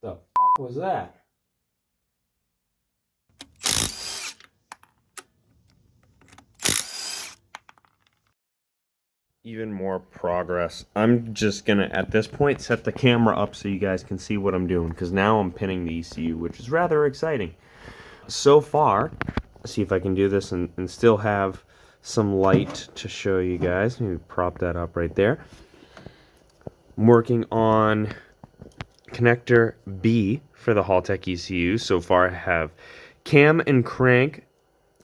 The fuck was that? Even more progress. I'm just gonna, at this point, set the camera up so you guys can see what I'm doing, because now I'm pinning the ECU, which is rather exciting. So far, let's see if I can do this and still have some light to show you guys. Maybe prop that up right there. I'm working on connector B for the haltech ECU. So far I have cam and crank,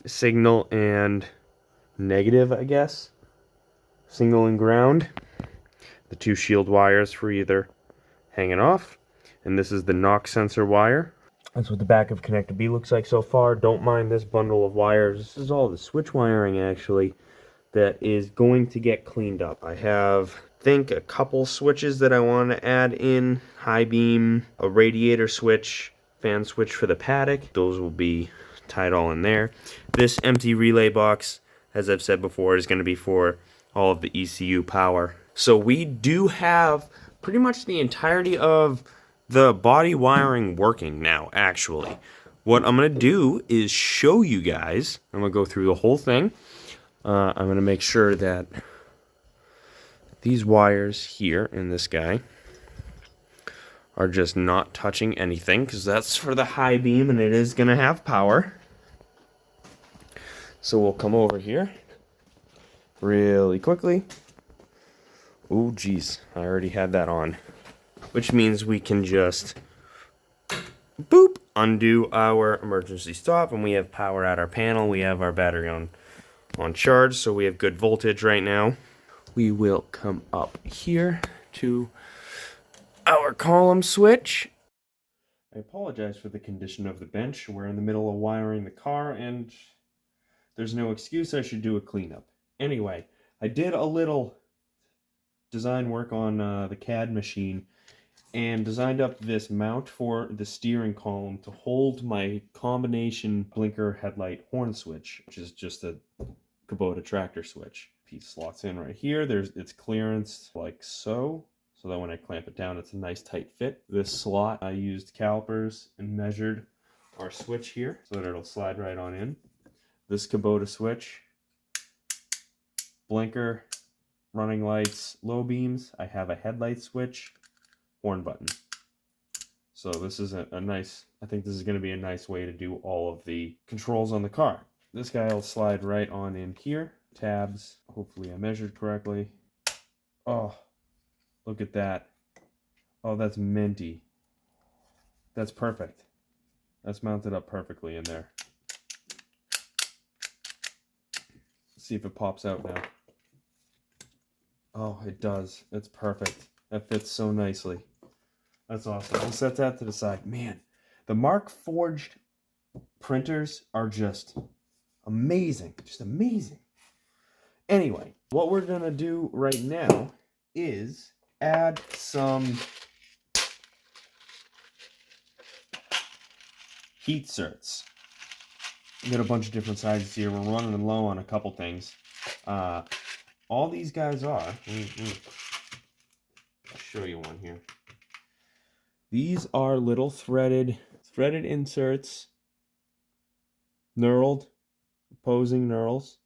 signal and negative, I guess. Signal and ground. The two shield wires for either hanging off. And this is the knock sensor wire. That's what the back of connector B looks like so far. Don't mind this bundle of wires. This is all the switch wiring, actually, that is going to get cleaned up. I have, I think, a couple switches that I want to add in. High beam, a radiator switch, fan switch for the paddock. Those will be tied all in there. This empty relay box, as I've said before, is going to be for all of the ECU power. So we do have pretty much the entirety of the body wiring working now, actually. What I'm going to do is show you guys. I'm going to go through the whole thing. I'm going to make sure that these wires here in this guy are just not touching anything, because that's for the high beam and it is going to have power. So we'll come over here really quickly. Oh geez, I already had that on. Which means we can just boop, undo our emergency stop, and we have power at our panel. We have our battery on charge, so we have good voltage right now. We will come up here to our column switch. I apologize for the condition of the bench. We're in the middle of wiring the car, and there's no excuse I should do a cleanup. Anyway, I did a little design work on the CAD machine and designed up this mount for the steering column to hold my combination blinker headlight horn switch, which is just a Kubota tractor switch. Piece slots in right here. It's clearance like so that when I clamp it down, it's a nice tight fit. This slot, I used calipers and measured our switch here so that it'll slide right on in. This Kubota switch, blinker, running lights, low beams. I have a headlight switch, horn button. So this is a nice, I think this is going to be a nice way to do all of the controls on the car. This guy will slide right on in here. Tabs, hopefully I measured correctly. Oh, look at that. Oh, that's minty. That's perfect. That's mounted up perfectly in there. Let's see if it pops out now. Oh, it does. It's perfect. That fits so nicely. That's awesome. We'll set that to the side. Man, the Mark Forged printers are just amazing. Just amazing. Anyway, what we're going to do right now is add some heat certs. We got a bunch of different sizes here. We're running low on a couple things. All these guys are, I'll show you one here. These are little threaded inserts, knurled, opposing knurls,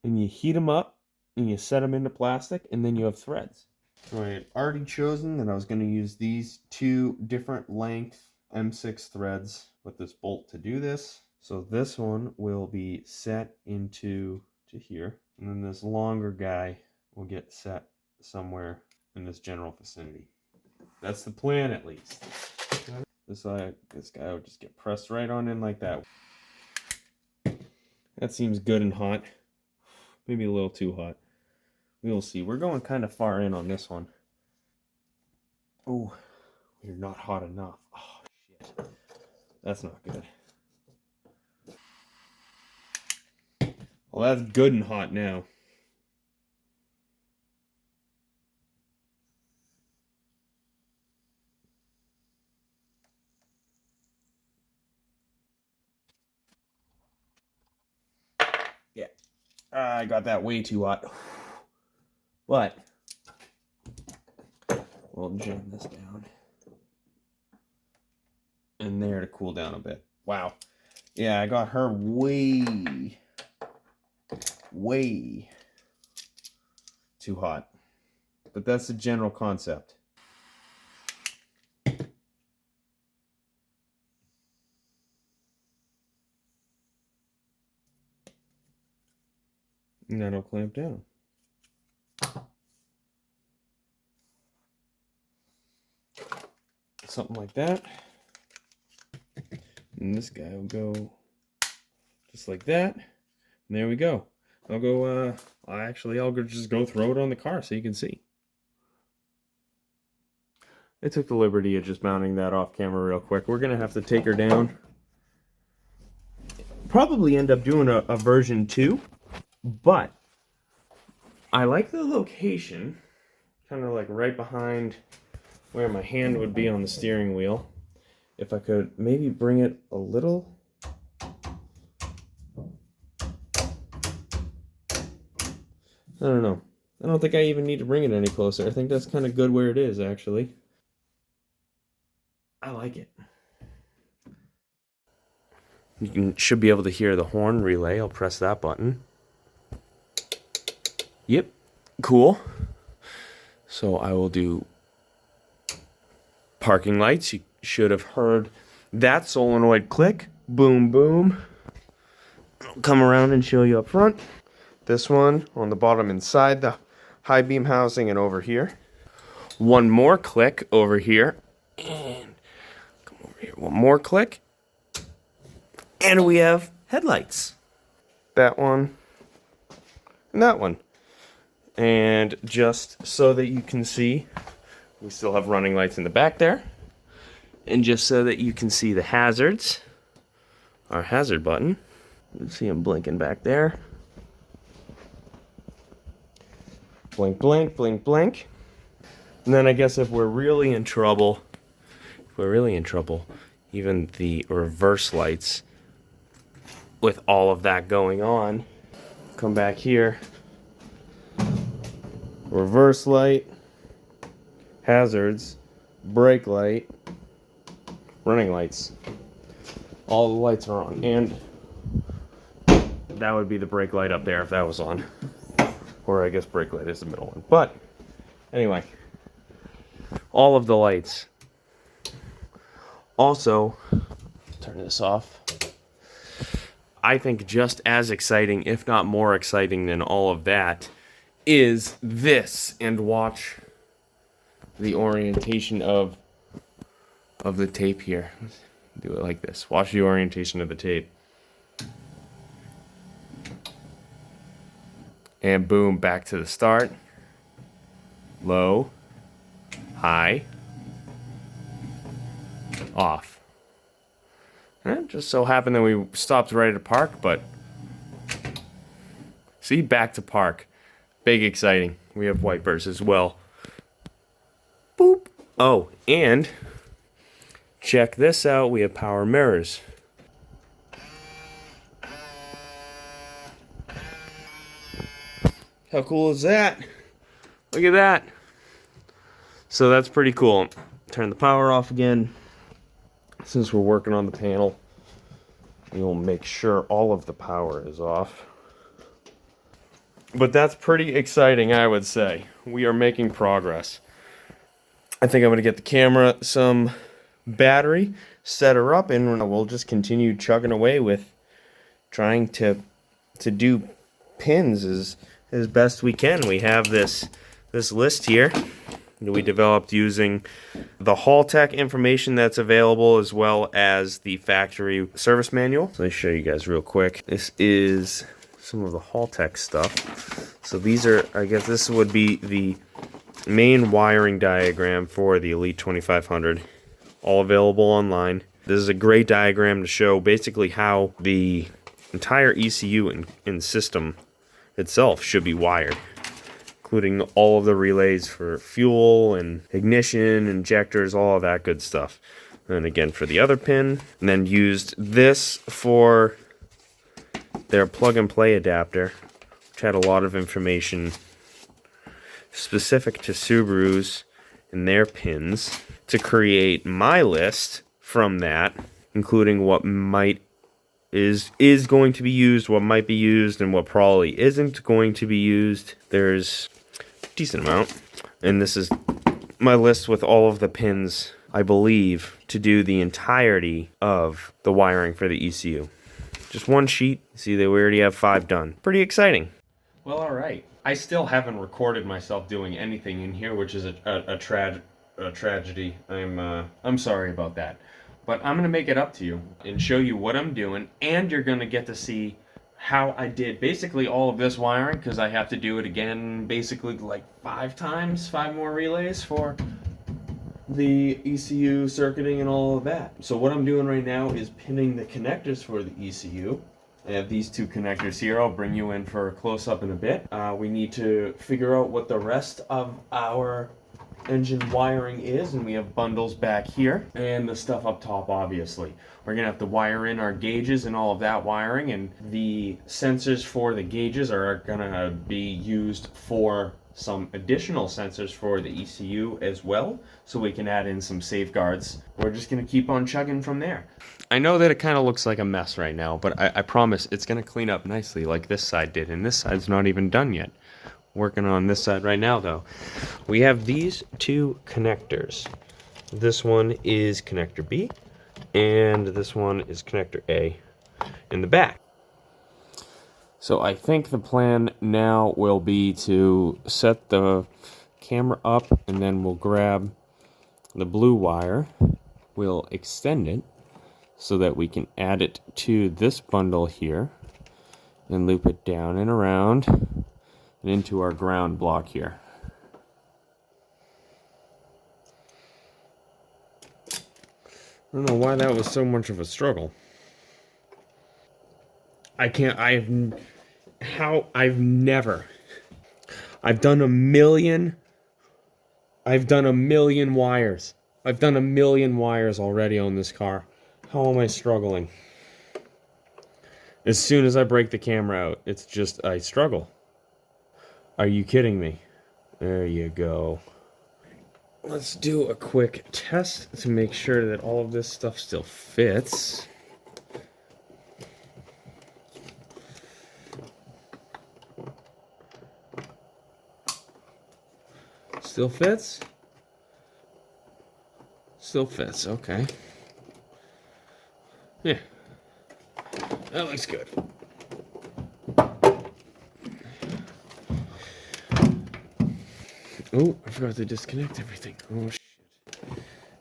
and you heat them up and you set them into plastic, and then you have threads. So I had already chosen that I was going to use these two different length M6 threads with this bolt to do this. So this one will be set into here, and then this longer guy will get set somewhere in this general vicinity. That's the plan, at least. This guy will just get pressed right on in like that. That seems good and hot. Maybe a little too hot. We'll see. We're going kind of far in on this one. Oh, we're not hot enough. Oh, shit. That's not good. Well, that's good and hot now. Yeah. I got that way too hot. But we'll jam this down. and there to cool down a bit. Wow. Yeah, I got her way too hot. But that's the general concept. And that'll clamp down. Something like that. And this guy will go just like that. And there we go. I'll go, I'll just go throw it on the car so you can see. I took the liberty of just mounting that off camera real quick. We're going to have to take her down. Probably end up doing a version 2. But I like the location. Kind of like right behind where my hand would be on the steering wheel. If I could maybe bring it a little. I don't know. I don't think I even need to bring it any closer. I think that's kind of good where it is, actually. I like it. Should be able to hear the horn relay. I'll press that button. Yep. Cool. So I will do parking lights. You should have heard that solenoid click. Boom, boom. I'll come around and show you up front. This one on the bottom inside the high beam housing and over here. One more click over here. And come over here. One more click. And we have headlights. That one and that one. And just so that you can see, we still have running lights in the back there. And just so that you can see the hazards, our hazard button. You can see them blinking back there. Blink, blink, blink, blink. And then I guess if we're really in trouble, even the reverse lights with all of that going on, come back here. Reverse light, hazards, brake light, running lights. All the lights are on, and that would be the brake light up there if that was on. Or I guess brake light is the middle one. But anyway, all of the lights. Also, turn this off. I think just as exciting, if not more exciting than all of that, is this. And watch the orientation of the tape here. Do it like this. Watch the orientation of the tape. And boom, back to the start. Low, high, off. And it just so happened that we stopped right at park, but see, back to park. Big exciting. We have wipers as well. Boop. Oh, and check this out. We have power mirrors. How cool is that? Look at that. So that's pretty cool. Turn the power off again. Since we're working on the panel, we will make sure all of the power is off. But that's pretty exciting, I would say. We are making progress. I think I'm going to get the camera some battery, set her up, and we'll just continue chugging away with trying to do pins as best we can. We have this list here that we developed using the haltech information that's available, as well as the factory service manual. So let me show you guys real quick. This is some of the haltech stuff. So these are, I guess this would be the main wiring diagram for the Elite 2500, all available online. This is a great diagram to show basically how the entire ECU and system itself should be wired, including all of the relays for fuel and ignition, injectors, all of that good stuff. And again for the other pin, and then used this for their plug-and-play adapter, which had a lot of information specific to Subarus and their pins, to create my list from that, including what is going to be used, what might be used, and what probably isn't going to be used. There's a decent amount, and this is my list with all of the pins, I believe, to do the entirety of the wiring for the ECU. Just one sheet. See, we already have 5 done. Pretty exciting. Well, all right. I still haven't recorded myself doing anything in here, which is a tragedy. I'm sorry about that. But I'm going to make it up to you and show you what I'm doing, and you're going to get to see how I did basically all of this wiring, because I have to do it again basically like 5 times, 5 more relays for the ECU circuiting and all of that. So what I'm doing right now is pinning the connectors for the ECU. I have these 2 connectors here. I'll bring you in for a close-up in a bit. We need to figure out what the rest of our engine wiring is, and we have bundles back here and the stuff up top. Obviously we're gonna have to wire in our gauges and all of that wiring, and the sensors for the gauges are gonna be used for some additional sensors for the ECU as well, so we can add in some safeguards. We're just gonna keep on chugging from there. I know that it kind of looks like a mess right now, but I promise it's gonna clean up nicely like this side did, and this side's not even done yet. Working on this side right now though. We have these 2 connectors. This one is connector B, and this one is connector A in the back. So I think the plan now will be to set the camera up, and then we'll grab the blue wire, we'll extend it so that we can add it to this bundle here and loop it down and around and into our ground block here. I don't know why that was so much of a struggle. I've done a million wires. I've done a million wires already on this car. How am I struggling? As soon as I break the camera out, it's just, I struggle. Are you kidding me? There you go. Let's do a quick test to make sure that all of this stuff still fits. Still fits? Still fits, okay. Yeah. That looks good. Oh, I forgot to disconnect everything. Oh, shit.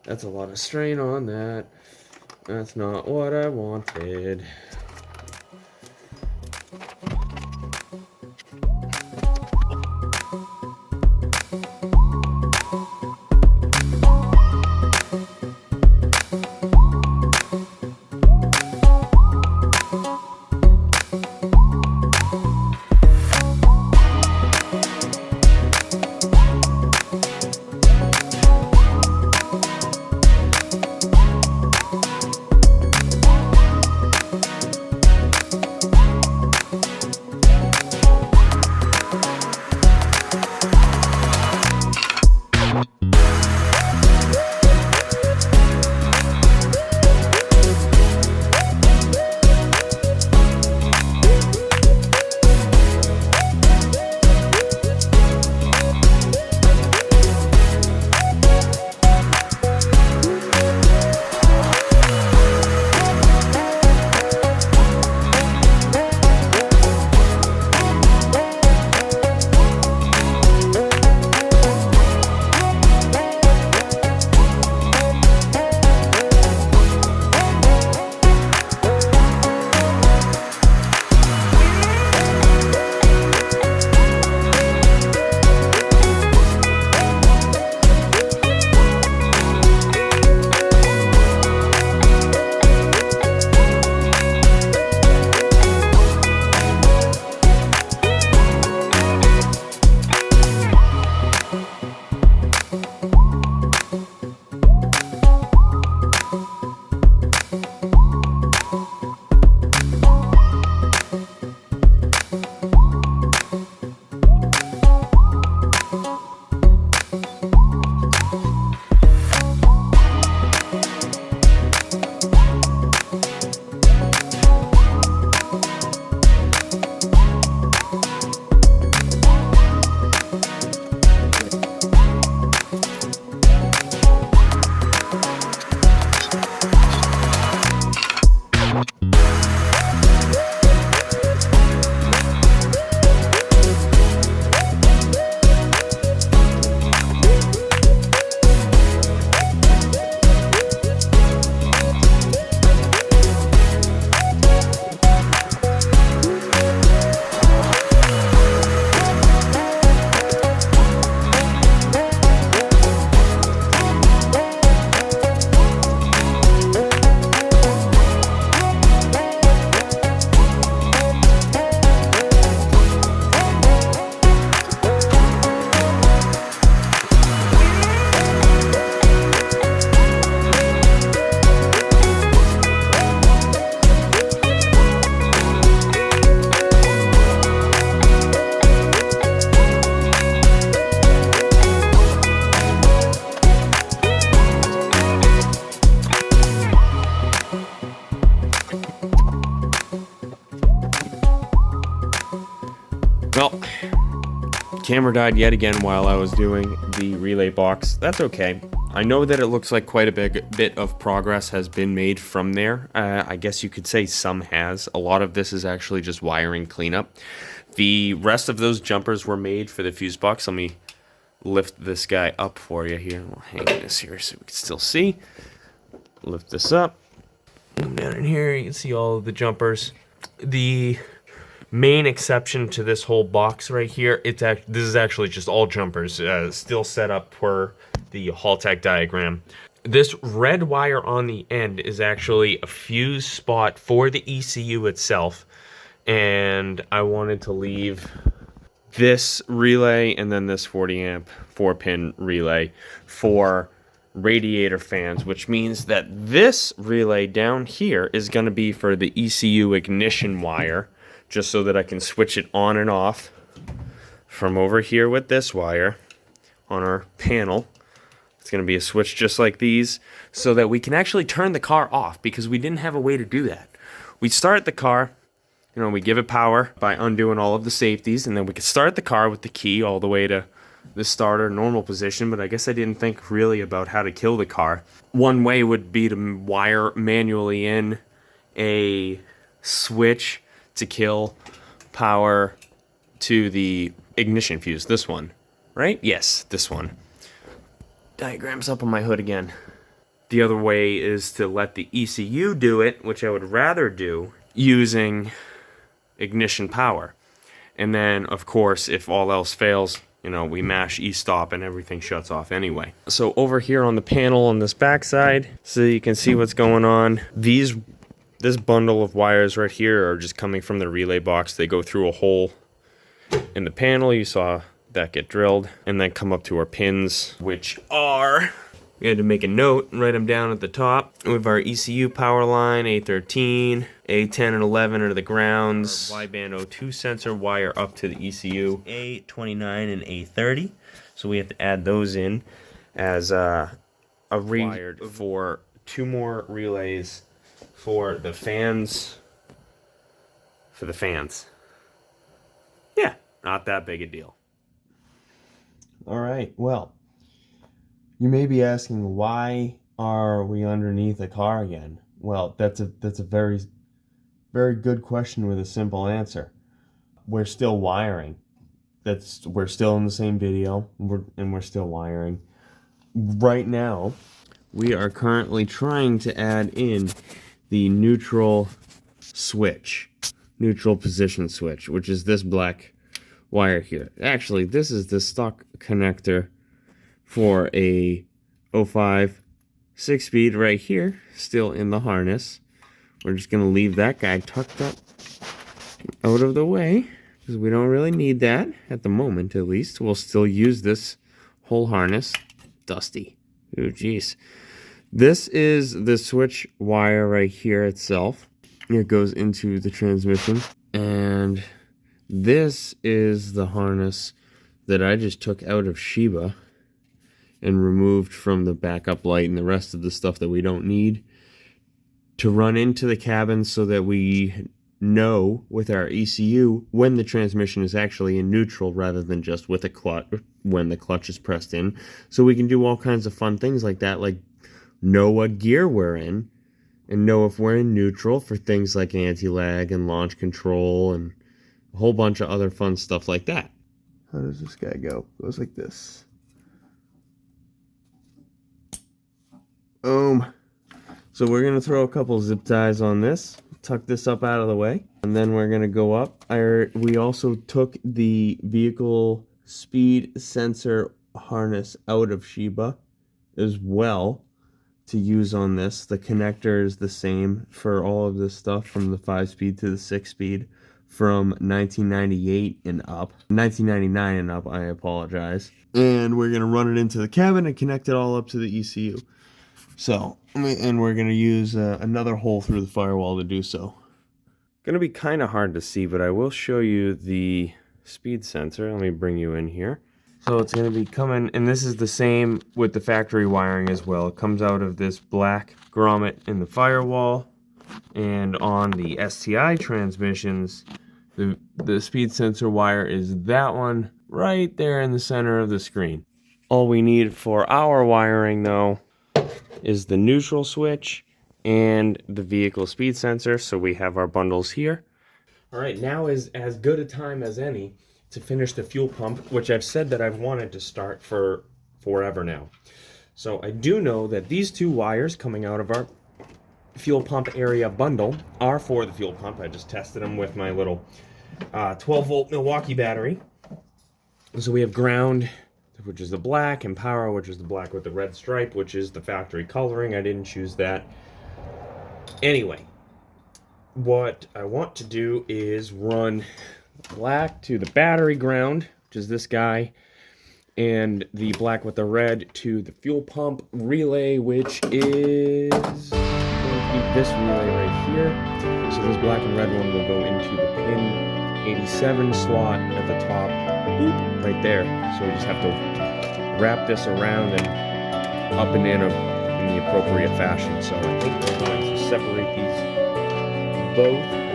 That's a lot of strain on that. That's not what I wanted. Well, camera died yet again while I was doing the relay box. That's okay. I know that it looks like quite a bit of progress has been made from there. I guess you could say some has. A lot of this is actually just wiring cleanup. The rest of those jumpers were made for the fuse box. Let me lift this guy up for you here. We'll hang this here so we can still see. Lift this up. Come down in here. You can see all of the jumpers. The main exception to this whole box right here, this is actually just all jumpers, still set up per the haltech diagram. This red wire on the end is actually a fuse spot for the ECU itself, and I wanted to leave this relay and then this 40 amp 4-pin relay for radiator fans, which means that this relay down here is going to be for the ECU ignition wire, just so that I can switch it on and off from over here with this wire on our panel. It's going to be a switch just like these, so that we can actually turn the car off, because we didn't have a way to do that. We start the car, you know, we give it power by undoing all of the safeties, and then we could start the car with the key all the way to the starter normal position, but I guess I didn't think really about how to kill the car. One way would be to wire manually in a switch to kill power to the ignition fuse. This one, right? Yes, this one. Diagram's up on my hood again. The other way is to let the ECU do it, which I would rather do using ignition power. And then, of course, if all else fails, you know, we mash e-stop and everything shuts off anyway. So over here on the panel on this backside, so you can see what's going on. This bundle of wires right here are just coming from the relay box. They go through a hole in the panel. You saw that get drilled, and then come up to our pins, which are, we had to make a note and write them down at the top. We have our ECU power line, A13, A10 and 11 are the grounds. Our wideband O2 sensor wire up to the ECU, A29 and A30. So we have to add those in as a wired for 2 more relays for the fans. Yeah, not that big a deal. All right, well, you may be asking, why are we underneath a car again? Well, that's a very, very good question with a simple answer. We're still wiring. We're still in the same video, and we're still wiring. Right now, we are currently trying to add in the neutral position switch, which is this black wire here. Actually, this is the stock connector for a 05 6-speed right here, still in the harness. We're just going to leave that guy tucked up out of the way, because we don't really need that at the moment, at least. We'll still use this whole harness. Dusty. Oh, geez. This is the switch wire right here itself. It goes into the transmission. And this is the harness that I just took out of Shiba and removed from the backup light and the rest of the stuff that we don't need to run into the cabin, so that we know with our ECU when the transmission is actually in neutral, rather than just with a clutch when the clutch is pressed in. So we can do all kinds of fun things like that, like know what gear we're in and know if we're in neutral for things like anti-lag and launch control and a whole bunch of other fun stuff like that. How does this guy go? It goes like this. Boom. So we're going to throw a couple zip ties on this, tuck this up out of the way, and then we're going to go up. We also took the vehicle speed sensor harness out of Shiba as well to use on this. The connector is the same for all of this stuff, from the 5-speed to the 6-speed, from 1998 and up. 1999 and up, I apologize. And we're going to run it into the cabin and connect it all up to the ECU. So, and we're going to use another hole through the firewall to do so. Going to be kind of hard to see, but I will show you the speed sensor. Let me bring you in here. So it's going to be coming, and this is the same with the factory wiring as well. It comes out of this black grommet in the firewall, and on the STI transmissions, The speed sensor wire is that one right there in the center of the screen. All we need for our wiring, though, is the neutral switch and the vehicle speed sensor. So we have our bundles here. All right, now is as good a time as any to finish the fuel pump, which I've said that I've wanted to start for forever now. So I do know that these two wires coming out of our fuel pump area bundle are for the fuel pump. I just tested them with my little 12-volt Milwaukee battery. So we have ground, which is the black, and power, which is the black with the red stripe, which is the factory coloring. I didn't choose that. Anyway, what I want to do is run black to the battery ground, which is this guy, and the black with the red to the fuel pump relay, which is going to be this relay right here. So this black and red one will go into the pin 87 slot at the top, boop, right there. So we just have to wrap this around and up and in the appropriate fashion. So I think we're going to separate these both out.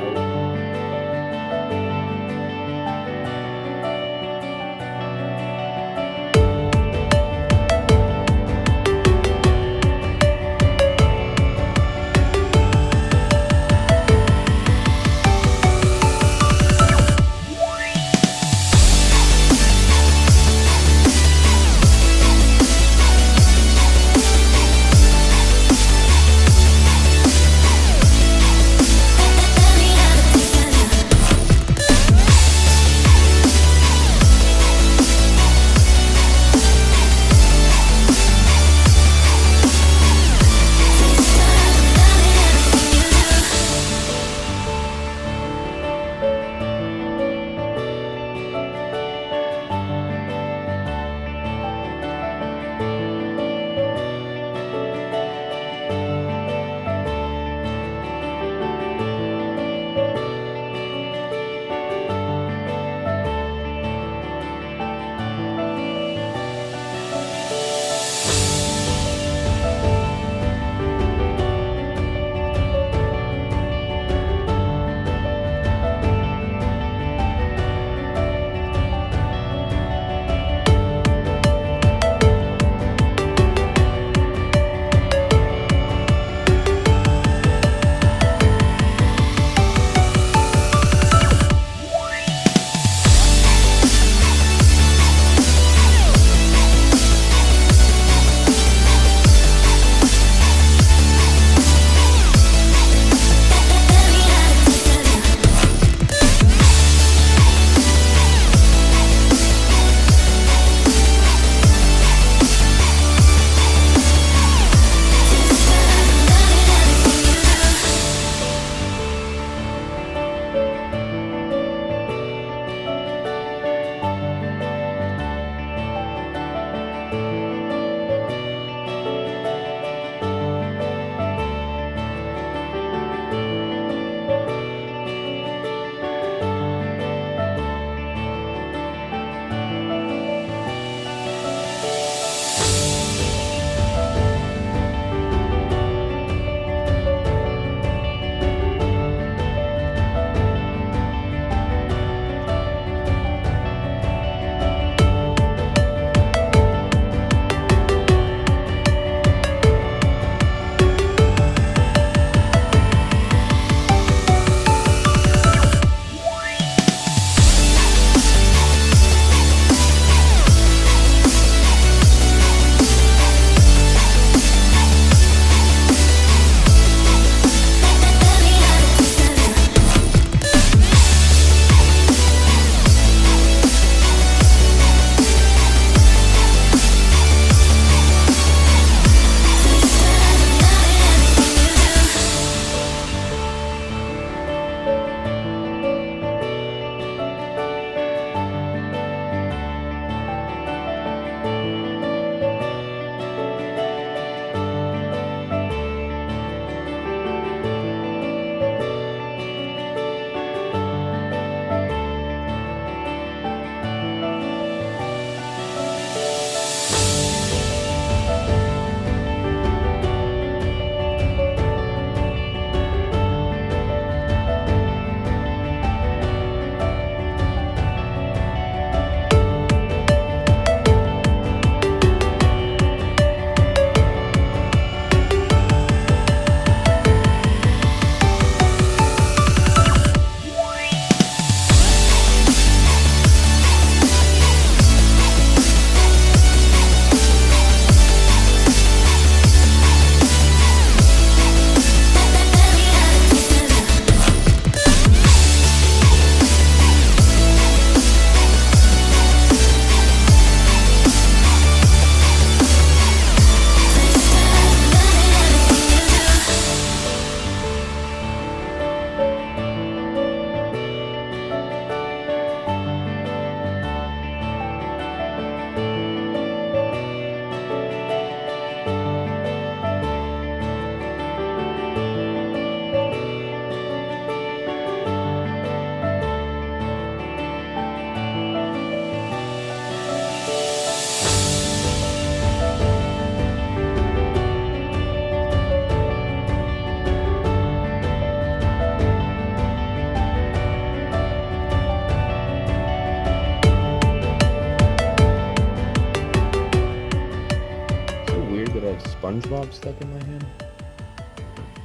stuck in my head?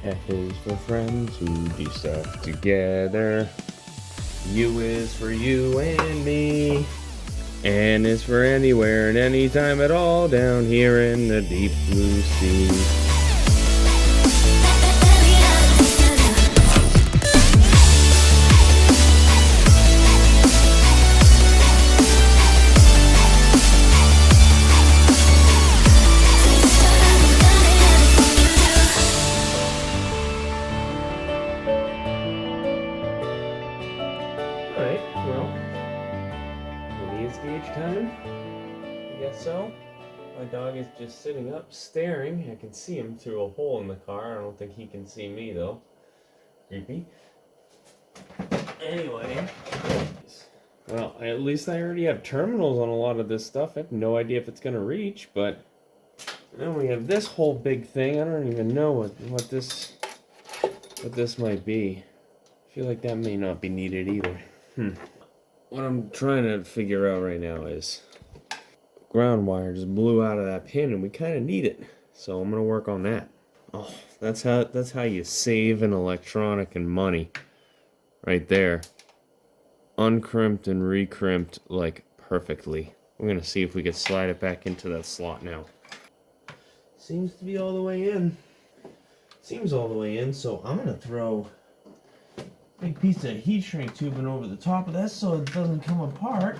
F is for friends who do stuff together. U is for you and me. N is for anywhere and anytime at all down here in the deep blue sea. Alright, well, release gauge time. I guess so. My dog is just sitting up, staring. I can see him through a hole in the car. I don't think he can see me, though. Creepy. Anyway. Well, at least I already have terminals on a lot of this stuff. I have no idea if it's going to reach, but then we have this whole big thing. I don't even know what this might be. I feel like that may not be needed either. What I'm trying to figure out right now is ground wire just blew out of that pin and we kind of need it. So I'm going to work on that. Oh, that's how you save an electronic and money. Right there. Uncrimped and recrimped like perfectly. We're going to see if we can slide it back into that slot now. Seems to be all the way in. Seems all the way in, so I'm going to throw big piece of heat shrink tubing over the top of that so it doesn't come apart.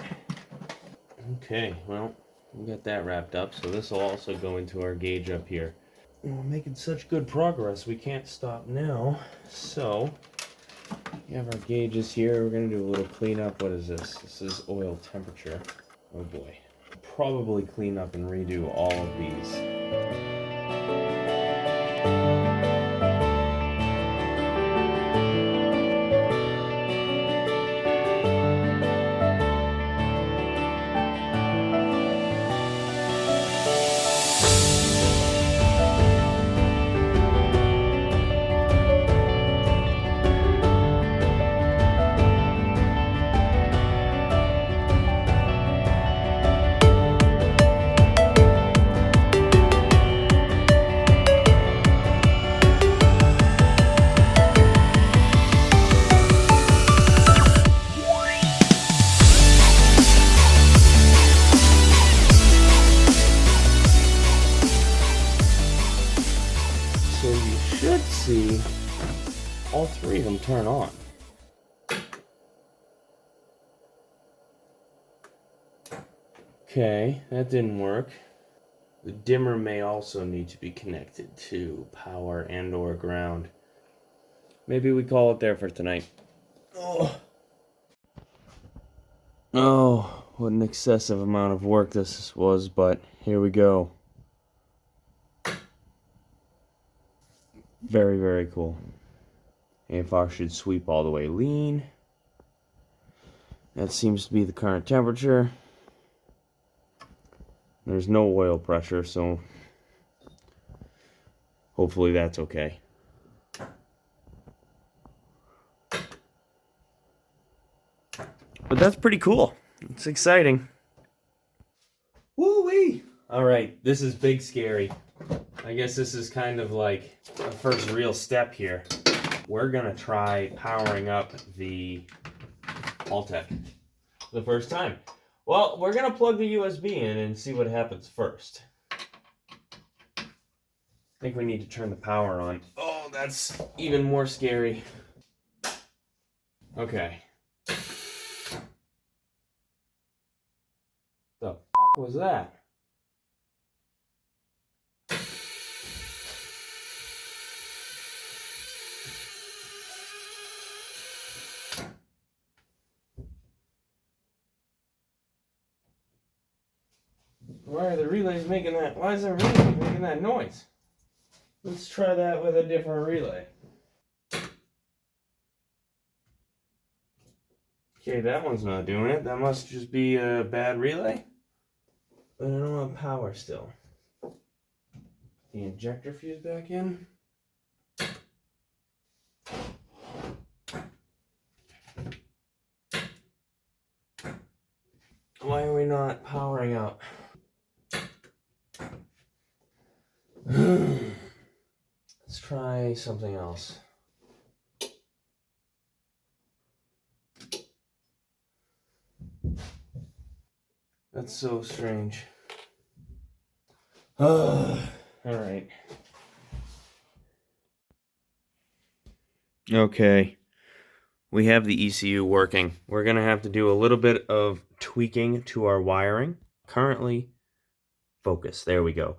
Okay, well, we got that wrapped up, so this will also go into our gauge up here. We're making such good progress, we can't stop now. So, we have our gauges here. We're going to do a little cleanup. What is this? This is oil temperature. Oh boy. Probably clean up and redo all of these. See all three of them turn on. Okay, that didn't work. The dimmer may also need to be connected to power and or ground. Maybe we call it there for tonight. Oh, what an excessive amount of work this was, but here we go. Very, very cool. AFR should sweep all the way lean. That seems to be the current temperature. There's no oil pressure, so hopefully that's okay. But that's pretty cool. It's exciting. Woo-wee! Alright, this is big scary. I guess this is kind of like the first real step here. We're gonna try powering up the haltech for the first time. Well, we're gonna plug the USB in and see what happens first. I think we need to turn the power on. Oh, that's even more scary. Okay. The fuck was that? Why are the relays making that? Why is the relay making that noise? Let's try that with a different relay. Okay, that one's not doing it. That must just be a bad relay. But I don't have power still. The injector fuse back in. Why are we not powering up? Let's try something else. That's so strange. All right. Okay. We have the ECU working. We're going to have to do a little bit of tweaking to our wiring. Currently, focus. There we go.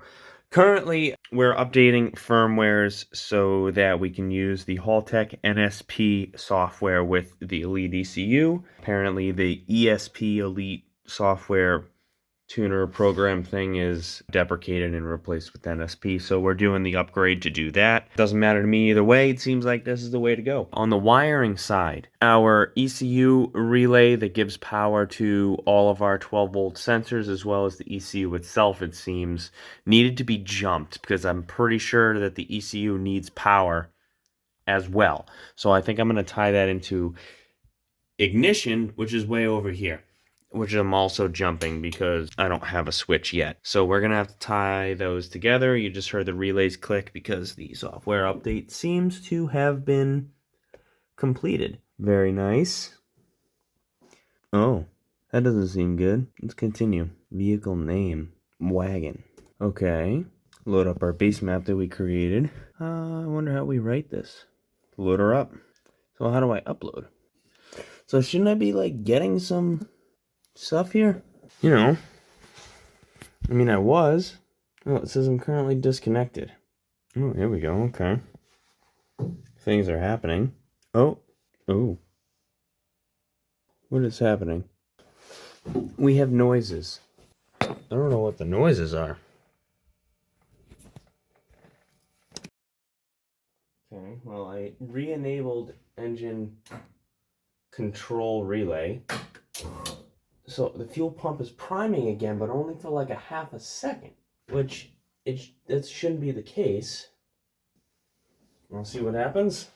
Currently, we're updating firmwares so that we can use the haltech NSP software with the Elite ECU. Apparently, the ESP Elite software tuner program thing is deprecated and replaced with NSP, so we're doing the upgrade to do that. Doesn't matter to me either way, it seems like this is the way to go. On the wiring side, our ECU relay that gives power to all of our 12-volt sensors, as well as the ECU itself, it seems, needed to be jumped, because I'm pretty sure that the ECU needs power as well. So I think I'm going to tie that into ignition, which is way over here, which I'm also jumping because I don't have a switch yet. So we're going to have to tie those together. You just heard the relays click because the software update seems to have been completed. Very nice. Oh, that doesn't seem good. Let's continue. Vehicle name, Wagon. Okay, load up our base map that we created. I wonder how we write this. Load her up. So how do I upload? So shouldn't I be like getting some stuff here? You know, I mean, I was. Oh, it says I'm currently disconnected. Oh, here we go. Okay. Things are happening. Oh. What is happening? We have noises. I don't know what the noises are. Okay, well, I re-enabled engine control relay. So the fuel pump is priming again, but only for like a half a second, which that shouldn't be the case. We'll see what happens.